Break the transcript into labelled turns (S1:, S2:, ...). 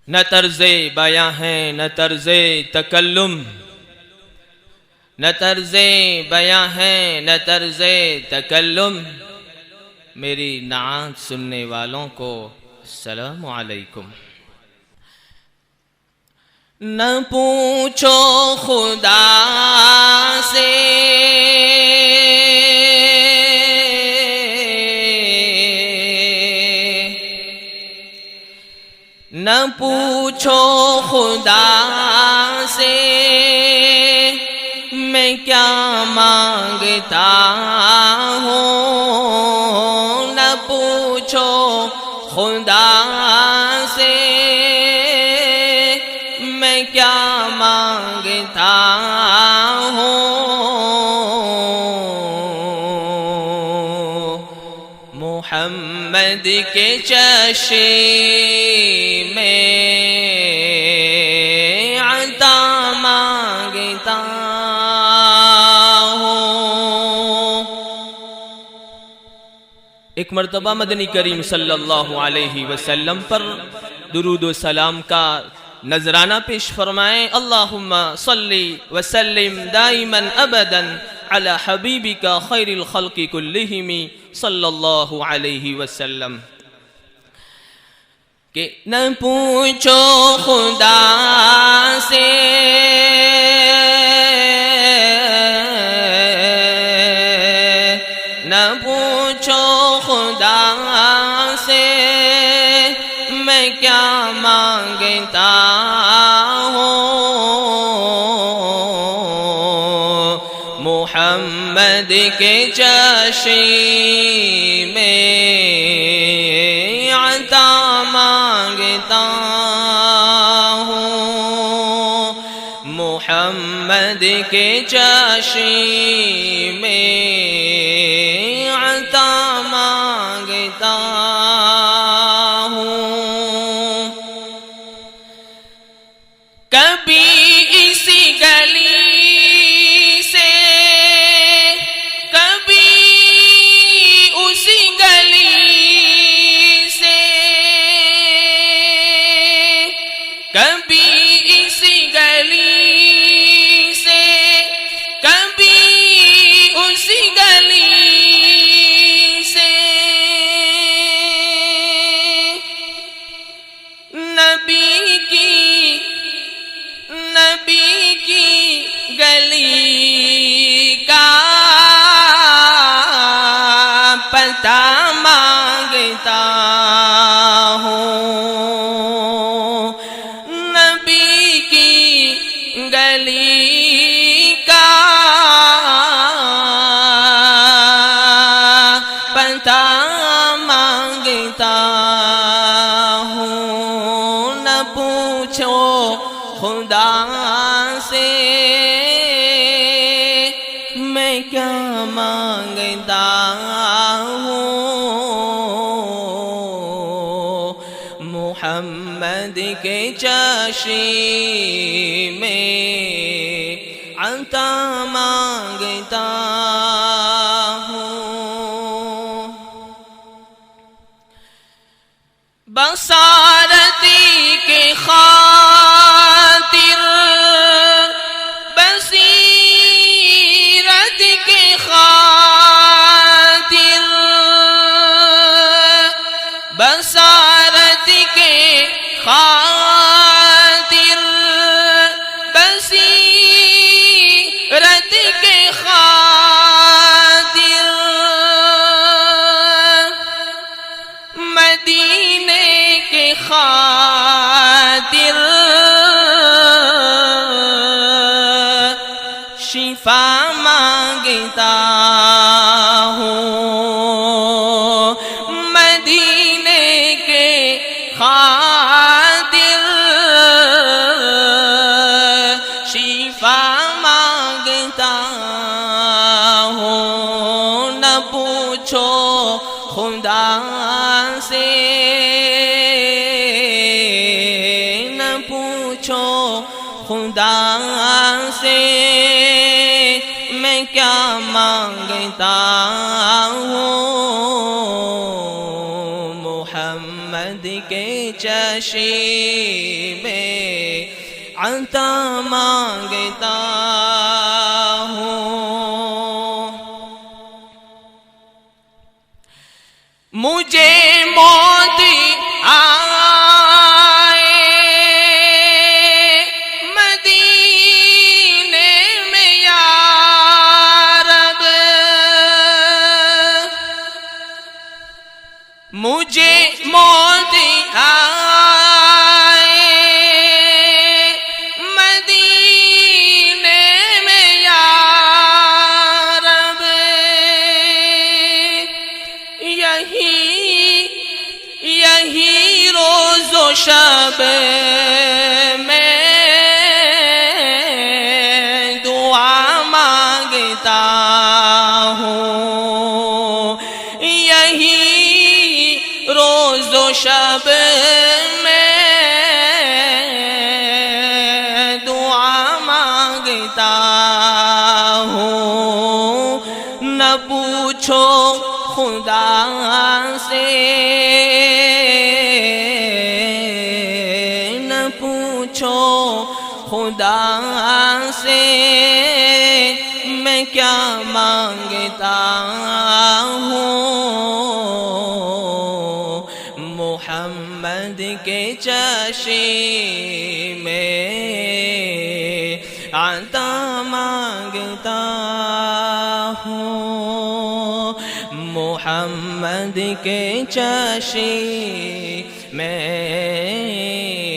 S1: نہ طرز بیاں ہے نہ طرز تکلم، نہ طرز بیاں ہے نہ طرز تکلم، میری نعت سننے والوں کو السلام علیکم۔ نہ پوچھو خدا سے نہ پوچھو خدا سے میں کیا مانگتا ہوں، نہ پوچھو خدا سے میں کیا مانگتا ہوں، محمد کے چشم میں عطا مانگتا ہوں۔ ایک مرتبہ مدنی کریم صلی اللہ علیہ وسلم پر درود و سلام کا نذرانہ پیش فرمائیں۔ اللہم صلی وسلم دائما ابدا علی حبیبک خیر الخلق کلہم صلی اللہ علیہ وسلم۔ کہ نہ پوچھو خدا سے نہ پوچھو خدا سے میں کیا مانگتا ہوں، محمد کے چشم میں عطا مانگتا ہوں، محمد کے چشم میں عطا مانگتا ہوں۔ کبھی اسی گلی سے کبھی اسی گلی سے کبھی اسی گلی سے کبھی اسی گلی سے نبی کی گلی کا پتہ مانگتا ہوں، نبی کی گلی کا پتہ مانگتا ہوں، نہ پوچھو خدا سے میں کیا مانگتا ہوں، محمد کے چشم میں عطا مانگتا ہوں۔ بصارتی کے خاطر بصیرت کے خاطر بصارت کے خاطر بصیرت کے خاطر مدینے کے خاطر شفا مانگتا ہوں، مدینے کے خاطر شفا مانگتا ہوں، نہ پوچھو خدا سے نہ پوچھو خدا سے میں کیا مانگتا ہوں، محمد کے چشم میں عطا مانگتا ہوں، مجھے موت آئے مدینے میں یا رب، مجھے موت آئے مدینے میں یا رب، یہی روز و شب میں دعا مانگتا ہوں، یہی روز و شب میں دعا مانگتا ہوں، نہ پوچھو خدا سے، نہ پوچھو خدا سے میں کیا مانگتا ہوں، محمد کے چشم میں عطا مانگتا ہوں، محمد کے چشم میں